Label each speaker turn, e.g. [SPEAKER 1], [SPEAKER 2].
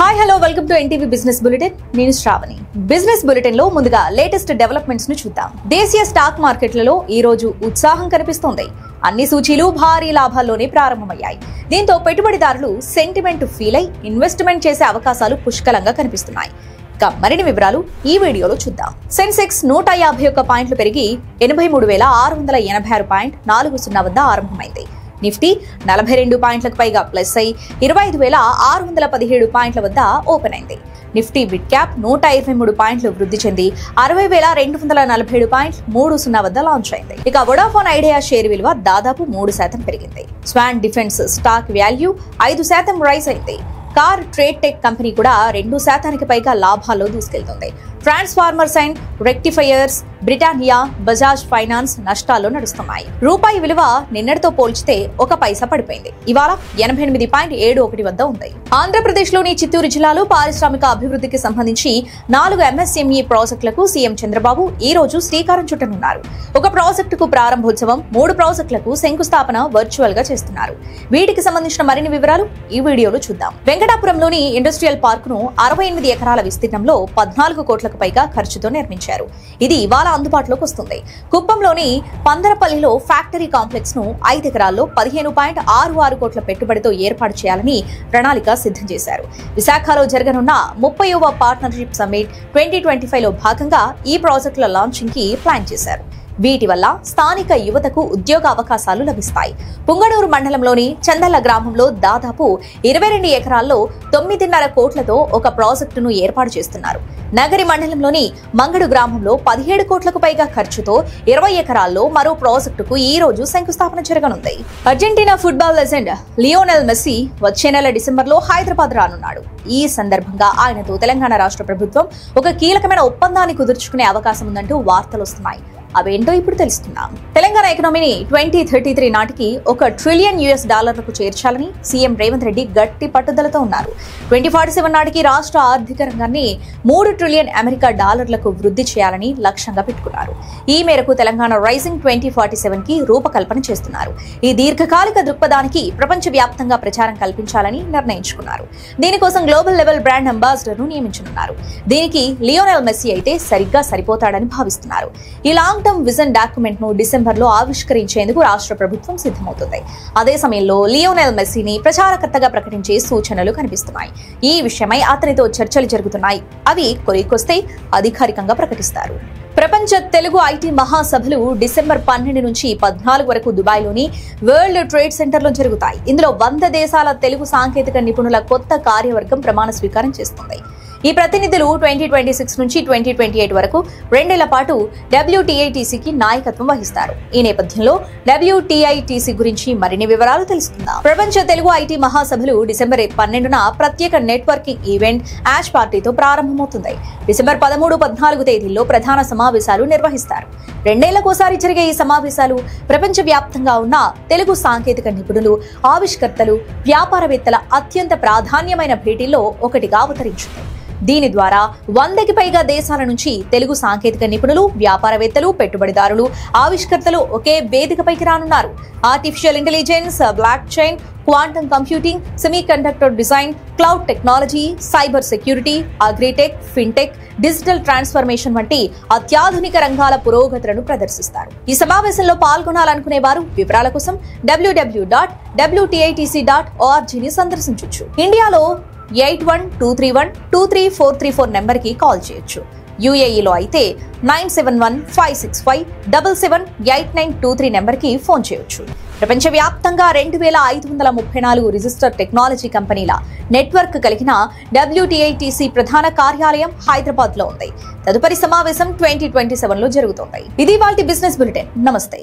[SPEAKER 1] Hi hello welcome to NTV business bulletin. నేను Shravani. Business bulletin లో ముందుగా లేటెస్ట్ డెవలప్మెంట్స్ ను చూద్దాం. దేశీయ స్టాక్ మార్కెట్లలో ఈ రోజు ఉత్సాహం కనిపిస్తోంది. అన్ని సూచీలు భారీ లాభాల్లోనే ప్రారంభమయ్యాయి. దీంతో పెట్టుబడిదారులు సెంటిమెంట్ ఫీల్ అయి ఇన్వెస్ట్మెంట్ చేసే అవకాశాలు పుష్కలంగా కనిపిస్తున్నాయి. మరిన్ని వివరాలు ఈ వీడియోలో చూద్దాం. సెన్సెక్స్ 151 పాయింట్లు పెరిగి 83,686.40 వద్ద ఆరంభమైంది. నిఫ్టీ 42 పాయింట్లకు పైగా ప్లస్ అయి 25,617 పాయింట్ల వద్ద ఓపెన్ అయింది. నిఫ్టీ మిడ్ క్యాప్ 123 పాయింట్లు వృద్ధి చెంది 60,247.30 వద్ద లాంచ్ అయింది. ఇక వొడాఫోన్ ఐడియా షేర్ విలువ దాదాపు 3% పెరిగింది. Swan defence stock value 5% rise అయింది. కార్ ట్రేడ్ టెక్ కంపెనీ కూడా 2% పైగా లాభాల్లో దూసుకెళ్తుంది. Transformers and rectifiers, Britannia, Bajaj finance నష్టాల్లో నడుస్తున్నాయి. రూపాయి విలువ నిన్నటితో పోల్చితే 1 పైసా పడిపోయింది. ఇవాళ 88.71 వద్ద ఉంది. ఆంధ్రప్రదేశ్లోని చిత్తూరు జిల్లాలో పారిశ్రామిక అభివృద్ధికి సంబంధించి 4 MSME ప్రాజెక్టులకు సీఎం చంద్రబాబు ఈ రోజు శ్రీకారం చుట్టనున్నారు. ఒక ప్రాజెక్టుకు ప్రారంభోత్సవం, 3 ప్రాజెక్టులకు శంకుస్థాపన వర్చువల్ గా చేస్తున్నారు. వీటికి సంబంధించిన మరిన్ని వివరాలు ఈ వీడియోలో చూద్దాం. వెంకటాపురంలోని ఇండస్ట్రియల్ పార్క్ ను 68 ఎకరాల విస్తీర్ణంలో 14 కోట్లకు పైగా ఖర్చుతో నిర్మించారు. ఇది ఇవాళ అందుబాటులోకి వస్తుంది. కుప్పంలోని పందరపల్లిలో ఫ్యాక్టరీ కాంప్లెక్స్ ను 5 ఎకరాల్లో 15.66 కోట్ల పెట్టుబడితో ఏర్పాటు చేయాలని ప్రణాళిక సిద్ధం చేశారు. విశాఖలో జరగనున్న 30వ పార్ట్నర్షిప్ సమ్మిట్ 2025లో భాగంగా ఈ ప్రాజెక్టుల లాంచింగ్ కి ప్లాన్ చేశారు. వీటి వల్ల స్థానిక యువతకు ఉద్యోగ అవకాశాలు లభిస్తాయి. పుంగనూరు మండలంలోని చందల్ల గ్రామంలో దాదాపు 22 ఎకరాల్లో 9.5 కోట్లతో ఒక ప్రాజెక్టును ఏర్పాటు చేస్తున్నారు. నగరి మండలంలోని మంగడు గ్రామంలో 17 కోట్లకు పైగా ఖర్చుతో 20 ఎకరాల్లో మరో ప్రాజెక్టుకు ఈ రోజు శంకుస్థాపన జరగనుంది. Argentina football legend Lionel Messi వచ్చే నెల డిసెంబర్లో హైదరాబాద్ రానున్నాడు. ఈ సందర్భంగా ఆయనతో తెలంగాణ రాష్ట్ర ప్రభుత్వం ఒక కీలకమైన ఒప్పందాన్ని కుదుర్చుకునే అవకాశం ఉందంటూ వార్తలు వస్తున్నాయి. అవేంటో ఇప్పుడు తెలుసుకుందాం. తెలంగాణ ఎకనామీని 2033 నాటికి $1 ట్రిలియన్ చేర్చాలని సీఎం రేవంత్ రెడ్డి గట్టి పట్టుదలతో ఉన్నారు. 2047 నాటికి రాష్ట్ర ఆర్థిక రంగాన్ని $3 ట్రిలియన్ వృద్ధి చేయాలని లక్ష్యంగా పెట్టుకున్నారు. ఈ మేరకు తెలంగాణ రైజింగ్ 2047 కి రూపకల్పన చేస్తున్నారు. ఈ దీర్ఘకాలిక దృక్పథానికి ప్రపంచవ్యాప్తంగా ప్రచారం కల్పించాలని నిర్ణయించుకున్నారు. దీనికోసం గ్లోబల్ లెవెల్ బ్రాండ్ అంబాసిడర్ ను నియమించనున్నారు. దీనికి లియోనెల్ మెస్సీ అయితే సరిగ్గా సరిపోతాడని భావిస్తున్నారు. ఈ లాంగ్ టర్మ్ విజన్ డాక్యుమెంట్ ను డిసెంబర్లో ఆవిష్కరించేందుకు రాష్ట్ర ప్రభుత్వం సిద్ధమవుతుంది. అదే సమయంలో లియోనెల్ మెస్సీని ప్రచారకర్తగా ప్రకటించే సూచనలు కనిపిస్తున్నాయి. ఈ విషయమై అతనితో చర్చలు జరుగుతున్నాయి. అవి కొలిక్కొస్తే అధికారికంగా ప్రకటిస్తారు. ప్రపంచ తెలుగు ఐటీ మహాసభలు డిసెంబర్ 12 నుంచి 14 వరకు దుబాయ్లోని వరల్డ్ ట్రేడ్ సెంటర్లో జరుగుతాయి. ఇందులో 100 దేశాల తెలుగు సాంకేతిక నిపుణుల కొత్త కార్యవర్గం ప్రమాణ స్వీకారం చేస్తుంది. ఈ ప్రతినిధులు 2026 నుంచి 2028 వరకు 2 ఏళ్ల పాటు WTITCకి నాయకత్వం వహిస్తారు. ఈ నేపథ్యంలో WTITC గురించి మరిన్ని వివరాలు తెలుసుకుందాం. ప్రపంచ తెలుగు ఐటీ మహాసభలు డిసెంబర్ 12న ప్రత్యేక నెట్వర్కింగ్ ఈవెంట్ యాష్ పార్టీతో ప్రారంభమవుతుంది. డిసెంబర్ 13, 14 తేదీల్లో ప్రధాన సమావేశాలు నిర్వహిస్తారు. 2 ఏళ్లకోసారి జరిగే ఈ సమావేశాలు ప్రపంచ వ్యాప్తంగా ఉన్న తెలుగు సాంకేతిక నిపుణులు, ఆవిష్కర్తలు, వ్యాపారవేత్తల అత్యంత ప్రాధాన్యమైన భేటీల్లో ఒకటిగా అవతరించింది. దీని ద్వారా 100కి పైగా దేశాల నుంచి తెలుగు సాంకేతిక నిపుణులు, వ్యాపారవేత్తలు, పెట్టుబడిదారులు, ఆవిష్కర్తలు ఒకే వేదికపైకి రానున్నారు. Artificial intelligence, blockchain, quantum computing, semiconductor design, cloud technology, cyber security, agritech, fintech, digital transformation వంటి అత్యాధునిక రంగాల పురోగతులను ప్రదర్శిస్తారు. ఈ సమావేశంలో పాల్గొనాలనుకునే వారు వివరాల కోసం www.wtitc.org ని సందర్శించవచ్చు. ఇండియాలో 8123123434 నెంబర్కి కాల్ చేయొచ్చు. UAEలో అయితే 971565778923 నెంబర్కి ఫోన్ చేయొచ్చు. ప్రపంచవ్యాప్తంగా 2534 రిజిస్టర్ టెక్నాలజీ కంపెనీల నెట్వర్క్ కలిగిన WTITC ప్రధాన కార్యాలయం హైదరాబాద్ లో ఉంది. తదుపరి సమావేశం 2027లో జరుగుతుంది. ఇది వాటి బిజినెస్ బులెటిన్. నమస్తే.